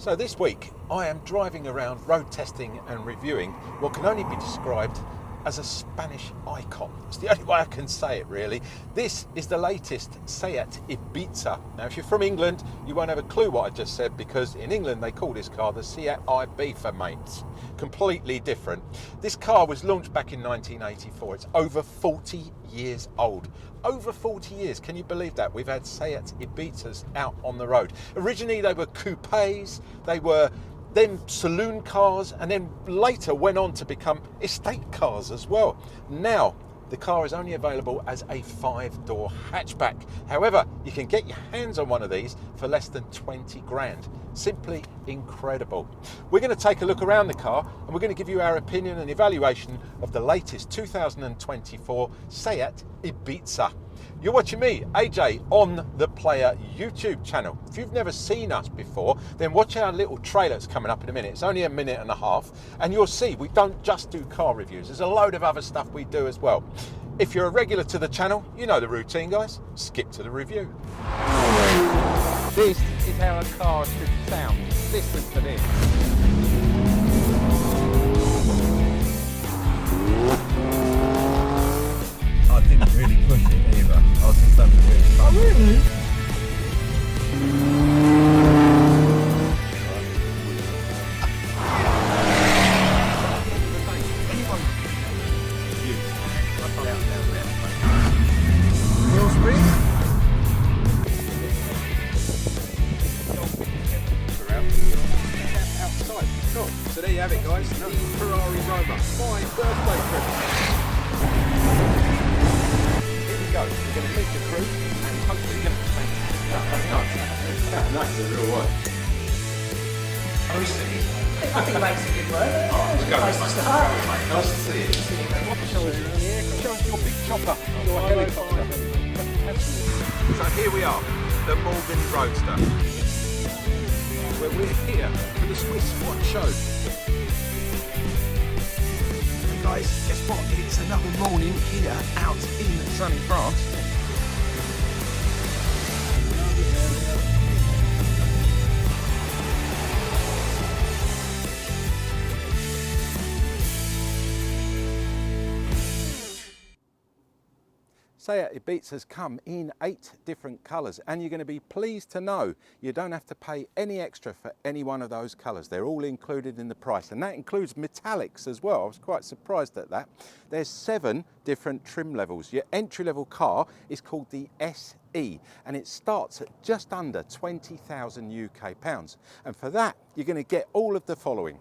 So this week I am driving around road testing and reviewing what can only be described as a Spanish icon. It's the only way I can say it really. This is the latest Seat Ibiza. Now if you're from England you won't have a clue what I just said, because in England they call this car the Seat Ibiza, mates. Completely different. This car was launched back in 1984. It's over 40 years old. Over 40 years, can you believe that? We've had Seat Ibizas out on the road. Originally they were coupes, they were then saloon cars, and then later went on to become estate cars as well. Now, the car is only available as a 5-door hatchback. However, you can get your hands on one of these for less than 20 grand. Simply incredible. We're going to take a look around the car and we're going to give you our opinion and evaluation of the latest 2024 Seat Ibiza. You're watching me, AJ, on the Player YouTube channel. If you've never seen us before, then watch our little trailer that's coming up in a minute. It's only a minute and a half, and you'll see we don't just do car reviews. There's a load of other stuff we do as well. If you're a regular to the channel, you know the routine, guys. Skip to the review. This is how a car should sound. Listen to this. I didn't really push it either. I was just having a bit of fun. Oh really? Wheel spring? Outside. Cool. So there you have it, guys. The Ferrari Roma. My birthday present. Go. We're going to meet the crew and hopefully get the plane. Nice, a real one. I think it makes a good work. Let's go. Nice to start. Nice to see you. Show us your big chopper, your helicopter. So here we are, the Morgan Roadster, where we're here for the Swiss Watch Show. Guys, guess what? It's another morning here out in sunny France. Seat Ibizas come in 8 different colours, and you're going to be pleased to know you don't have to pay any extra for any one of those colours. They're all included in the price, and that includes metallics as well. I was quite surprised at that. There's 7 different trim levels. Your entry-level car is called the SE, and it starts at just under 20,000 UK pounds. And for that, you're going to get all of the following.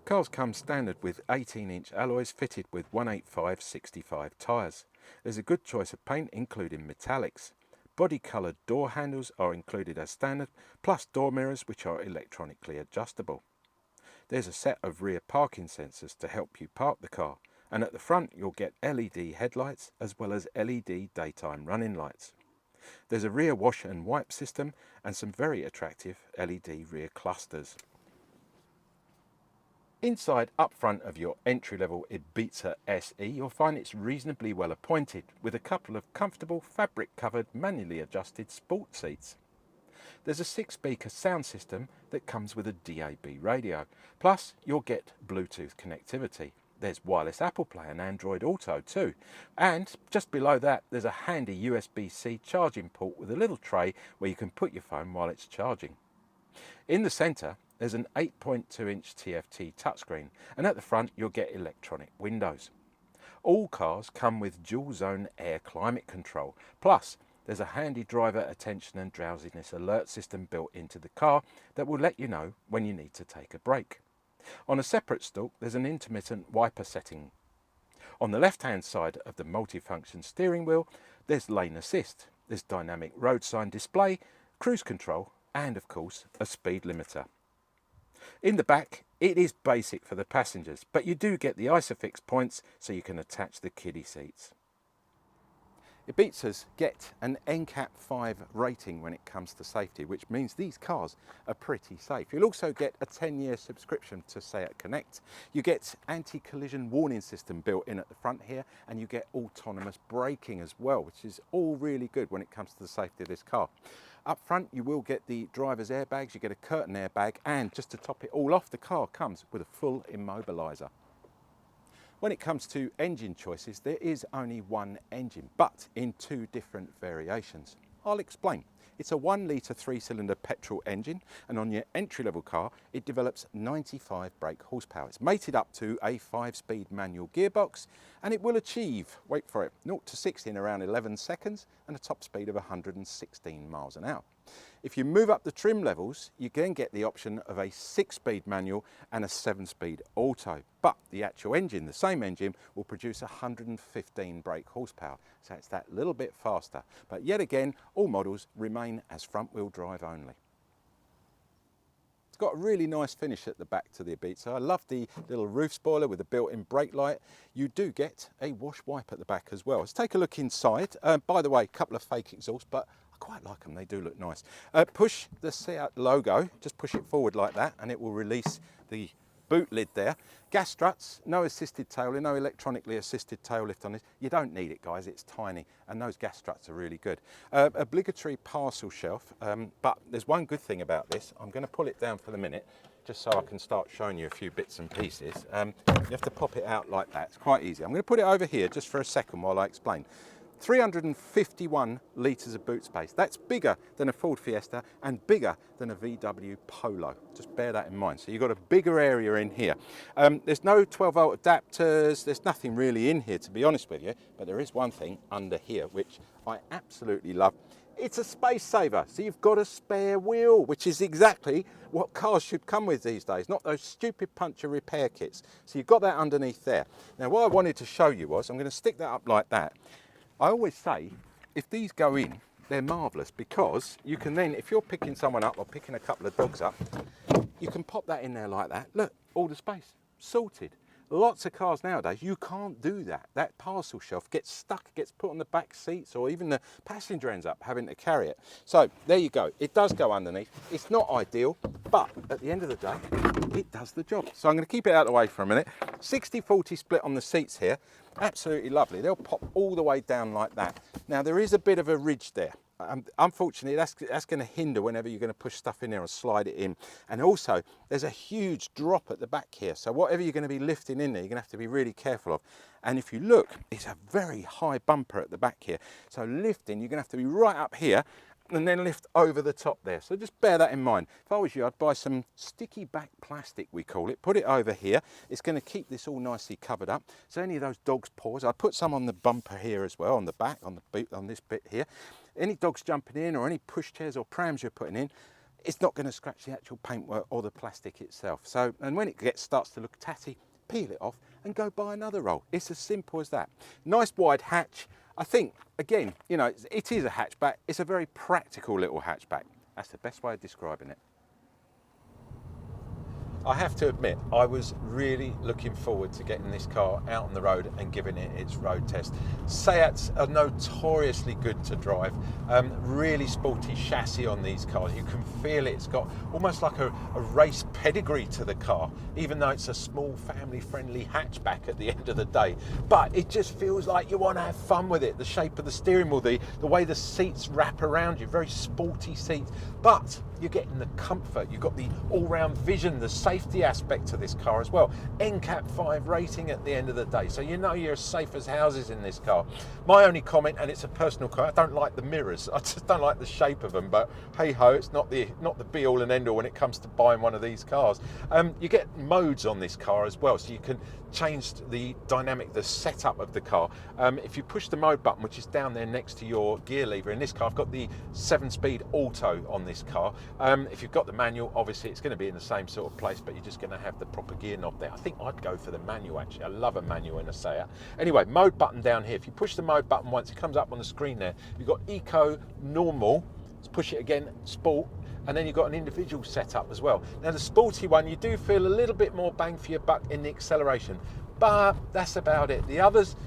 Cars come standard with 18-inch alloys fitted with 185/65 tyres. There's a good choice of paint, including metallics. Body-coloured door handles are included as standard, plus door mirrors which are electronically adjustable. There's a set of rear parking sensors to help you park the car, and at the front you'll get LED headlights as well as LED daytime running lights. There's a rear wash and wipe system and some very attractive LED rear clusters. Inside up front of your entry-level Ibiza SE, you'll find it's reasonably well appointed, with a couple of comfortable fabric-covered manually adjusted sport seats. There's a 6-speaker sound system that comes with a DAB radio, plus you'll get Bluetooth connectivity. There's wireless Apple Play and Android Auto too, and just below that there's a handy USB-C charging port with a little tray where you can put your phone while it's charging. In the centre there's an 8.2-inch TFT touchscreen, and at the front you'll get electronic windows. All cars come with dual zone air climate control, plus there's a handy driver attention and drowsiness alert system built into the car that will let you know when you need to take a break. On a separate stalk there's an intermittent wiper setting. On the left hand side of the multifunction steering wheel there's lane assist, there's dynamic road sign display, cruise control, and of course a speed limiter. In the back, it is basic for the passengers, but you do get the Isofix points so you can attach the kiddie seats. Ibizas get an NCAP 5 rating when it comes to safety, which means these cars are pretty safe. You'll also get a 10-year subscription to Seat Connect. You get anti-collision warning system built in at the front here, and you get autonomous braking as well, which is all really good when it comes to the safety of this car. Up front you will get the driver's airbags, you get a curtain airbag, and just to top it all off, the car comes with a full immobiliser. When it comes to engine choices, there is only one engine, but in two different variations. I'll explain. It's a 1 litre 3-cylinder petrol engine, and on your entry-level car, it develops 95 brake horsepower. It's mated up to a 5-speed manual gearbox, and it will achieve, wait for it, 0 to 60 in around 11 seconds and a top speed of 116 miles an hour. If you move up the trim levels, you can get the option of a 6-speed manual and a 7-speed auto. But the actual engine, the same engine, will produce 115 brake horsepower. So it's that little bit faster. But yet again, all models remain as front-wheel drive only. It's got a really nice finish at the back to the Ibiza. I love the little roof spoiler with a built-in brake light. You do get a wash wipe at the back as well. Let's take a look inside. By the way, a couple of fake exhausts, but quite like them, they do look nice. Push the Seat logo, just push it forward like that and it will release the boot lid there. Gas struts, no assisted tail lift, no electronically assisted tail lift on this. You don't need it, guys, it's tiny, and those gas struts are really good. Obligatory parcel shelf, but there's one good thing about this. I'm going to pull it down for the minute just so I can start showing you a few bits and pieces. You have to pop it out like that, it's quite easy. I'm going to put it over here just for a second while I explain. 351 litres of boot space. That's bigger than a Ford Fiesta and bigger than a VW Polo. Just bear that in mind. So you've got a bigger area in here. There's no 12-volt adapters. There's nothing really in here, to be honest with you. But there is one thing under here, which I absolutely love. It's a space saver. So you've got a spare wheel, which is exactly what cars should come with these days, not those stupid puncture repair kits. So you've got that underneath there. Now, what I wanted to show you was, I'm going to stick that up like that. I always say, if these go in, they're marvellous, because you can then, if you're picking someone up or picking a couple of dogs up, you can pop that in there like that. Look, all the space, sorted. Lots of cars nowadays, you can't do that. That parcel shelf gets stuck, gets put on the back seats, or even the passenger ends up having to carry it. So there you go, it does go underneath. It's not ideal, but at the end of the day, it does the job. So I'm going to keep it out of the way for a minute. 60-40 split on the seats here, absolutely lovely. They'll pop all the way down like that. Now there is a bit of a ridge there. Unfortunately, that's going to hinder whenever you're going to push stuff in there or slide it in. And also, there's a huge drop at the back here. So whatever you're going to be lifting in there, you're going to have to be really careful of. And if you look, it's a very high bumper at the back here. So lifting, you're going to have to be right up here and then lift over the top there. So just bear that in mind. If I was you, I'd buy some sticky back plastic, we call it, put it over here. It's going to keep this all nicely covered up. So any of those dogs' paws, I'd put some on the bumper here as well, on the back, on the boot, on this bit here. Any dogs jumping in or any pushchairs or prams you're putting in, it's not going to scratch the actual paintwork or the plastic itself. So, and when it starts to look tatty, peel it off and go buy another roll. It's as simple as that. Nice wide hatch. I think, again, you know, it is a hatchback. It's a very practical little hatchback. That's the best way of describing it. I have to admit, I was really looking forward to getting this car out on the road and giving it its road test. Seats are notoriously good to drive. Really sporty chassis on these cars. You can feel it. It's got almost like a race pedigree to the car, even though it's a small family-friendly hatchback at the end of the day. But it just feels like you want to have fun with it. The shape of the steering wheel, the way the seats wrap around you, very sporty seats. But you're getting the comfort, you've got the all-round vision, the safety aspect to this car as well. NCAP 5 rating at the end of the day, so you know you're as safe as houses in this car. My only comment, and it's a personal comment, I don't like the mirrors. I just don't like the shape of them, but hey ho, it's not the be-all and end-all when it comes to buying one of these cars. You get modes on this car as well, so you can change the dynamic, the setup of the car. If you push the mode button, which is down there next to your gear lever, in this car I've got the 7-speed auto on this car. If you've got the manual, obviously it's going to be in the same sort of place, but you're just going to have the proper gear knob there. I think I'd go for the manual actually. I love a manual in a Seat. Anyway, mode button down here. If you push the mode button once, it comes up on the screen there. You've got eco, normal. Let's push it again, sport. And then you've got an individual setup as well. Now the sporty one, you do feel a little bit more bang for your buck in the acceleration, but that's about it. The others,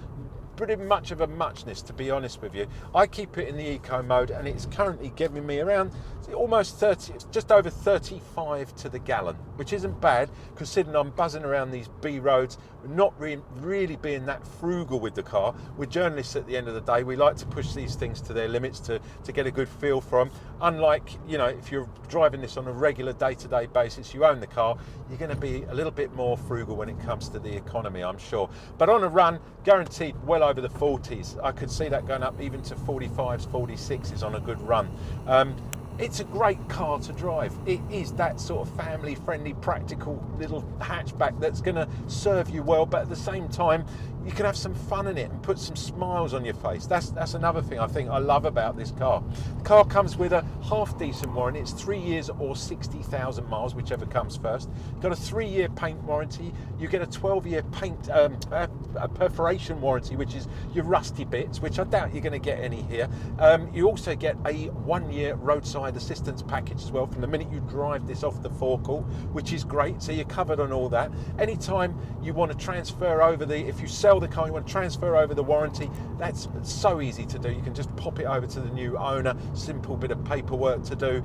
pretty much of a muchness, to be honest with you. I keep it in the eco mode, and it's currently giving me around almost 30, just over 35 to the gallon, which isn't bad considering I'm buzzing around these B roads, not really being that frugal with the car. We're journalists at the end of the day. We like to push these things to their limits to get a good feel for them. Unlike, you know, if you're driving this on a regular day-to-day basis, you own the car, you're going to be a little bit more frugal when it comes to the economy, I'm sure. But on a run, guaranteed well over the 40s. I could see that going up even to 45s, 46s on a good run. It's a great car to drive. It is that sort of family-friendly, practical little hatchback that's going to serve you well, but at the same time, you can have some fun in it and put some smiles on your face. That's another thing I think I love about this car. The car comes with a half-decent warranty. It's 3 years or 60,000 miles, whichever comes first. You've got a 3-year paint warranty. You get a 12-year paint a perforation warranty, which is your rusty bits, which I doubt you're going to get any here. You also get a 1-year roadside assistance package as well from the minute you drive this off the forecourt, which is great. So you're covered on all that. Anytime you want to transfer over if you sell the car, you want to transfer over the warranty, that's so easy to do. You can just pop it over to the new owner, simple bit of paperwork to do.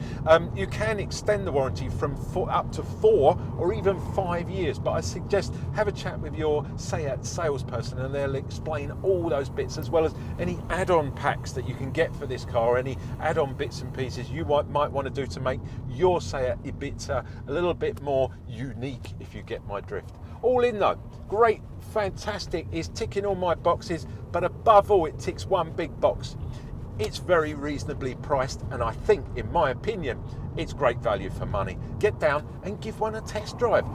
You can extend the warranty from up to 4 or even 5 years, but I suggest have a chat with your Seat salesperson and they'll explain all those bits, as well as any add-on packs that you can get for this car, any add-on bits and pieces you might want to do to make your Seat Ibiza a little bit more unique, if you get my drift. All in though, great, fantastic, is ticking all my boxes, but above all it ticks one big box. It's very reasonably priced, and I think, in my opinion, it's great value for money. Get down and give one a test drive.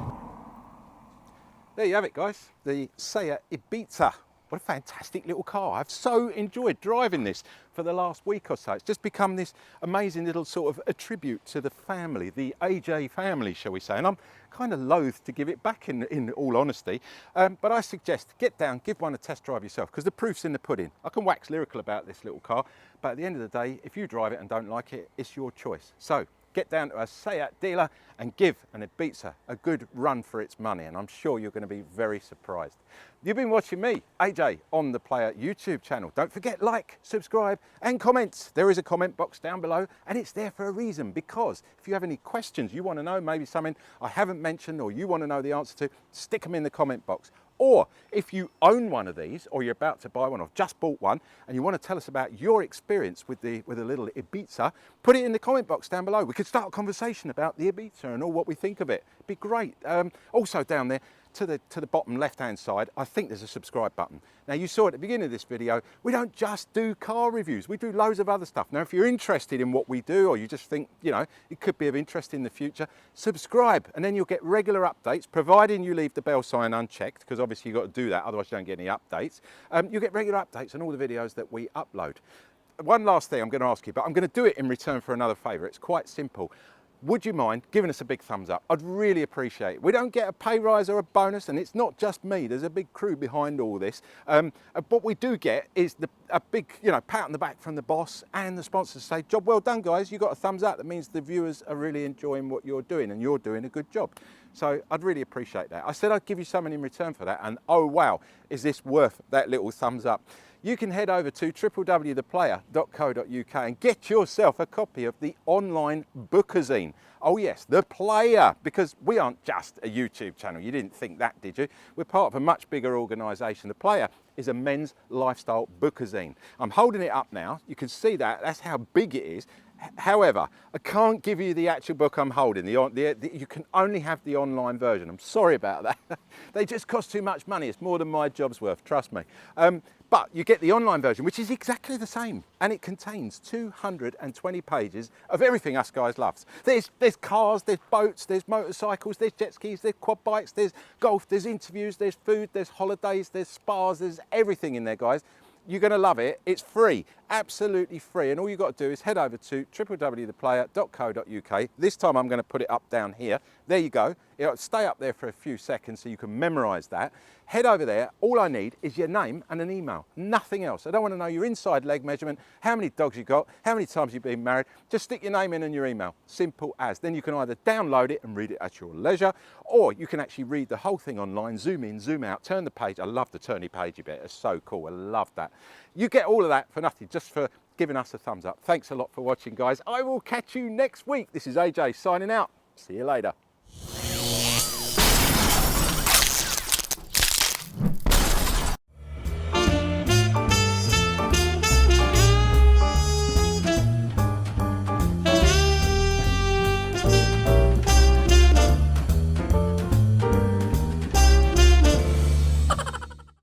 There you have it, guys, the Seat Ibiza. What a fantastic little car. I've so enjoyed driving this for the last week or so. It's just become this amazing little sort of a tribute to the family, the AJ family, shall we say. And I'm kind of loath to give it back in all honesty. But I suggest get down, give one a test drive yourself, because the proof's in the pudding. I can wax lyrical about this little car, but at the end of the day, if you drive it and don't like it, it's your choice. So get down to a Seat dealer and give an Ibiza a good run for its money, and I'm sure you're going to be very surprised. You've been watching me, AJ, on the Player YouTube channel. Don't forget, like, subscribe and comments. There is a comment box down below, and it's there for a reason, because if you have any questions you want to know, maybe something I haven't mentioned or you want to know the answer to, stick them in the comment box. Or if you own one of these, or you're about to buy one or just bought one, and you want to tell us about your experience with a little Ibiza, put it in the comment box down below. We could start a conversation about the Ibiza and all what we think of it. It'd be great. Also down there, to the bottom left-hand side, I think there's a subscribe button. Now, you saw at the beginning of this video, we don't just do car reviews, we do loads of other stuff. Now, if you're interested in what we do, or you just think, you know, it could be of interest in the future, subscribe, and then you'll get regular updates, providing you leave the bell sign unchecked, because obviously you've got to do that, otherwise you don't get any updates. You'll get regular updates on all the videos that we upload. One last thing I'm going to ask you, but I'm going to do it in return for another favour. It's quite simple. Would you mind giving us a big thumbs up? I'd really appreciate it. We don't get a pay rise or a bonus, and it's not just me. There's a big crew behind all this. What we do get is a big, pat on the back from the boss and the sponsors say, job well done, guys. You got a thumbs up. That means the viewers are really enjoying what you're doing, and you're doing a good job. So I'd really appreciate that. I said I'd give you something in return for that, and oh wow, is this worth that little thumbs up? You can head over to www.theplayer.co.uk and get yourself a copy of the online bookazine. Oh yes, The Player, because we aren't just a YouTube channel. You didn't think that, did you? We're part of a much bigger organisation. The Player is a men's lifestyle bookazine. I'm holding it up now. You can see that. That's how big it is. However, I can't give you the actual book I'm holding. You can only have the online version. I'm sorry about that. They just cost too much money. It's more than my job's worth, trust me. But you get the online version, which is exactly the same, and it contains 220 pages of everything us guys love. There's cars, there's boats, there's motorcycles, there's jet skis, there's quad bikes, there's golf, there's interviews, there's food, there's holidays, there's spas, there's everything in there, guys. You're going to love it. It's free, absolutely free, and all you've got to do is head over to www.theplayer.co.uk. This time I'm going to put it up down here. There you go. It'll stay up there for a few seconds so you can memorise that. Head over there. All I need is your name and an email, nothing else. I don't want to know your inside leg measurement, how many dogs you got, how many times you've been married. Just stick your name in and your email, simple as. Then you can either download it and read it at your leisure, or you can actually read the whole thing online, zoom in, zoom out, turn the page. I love the turny pagey bit, it's so cool, I love that. You get all of that for nothing, just for giving us a thumbs up. Thanks a lot for watching, guys. I will catch you next week. This is AJ signing out. See you later.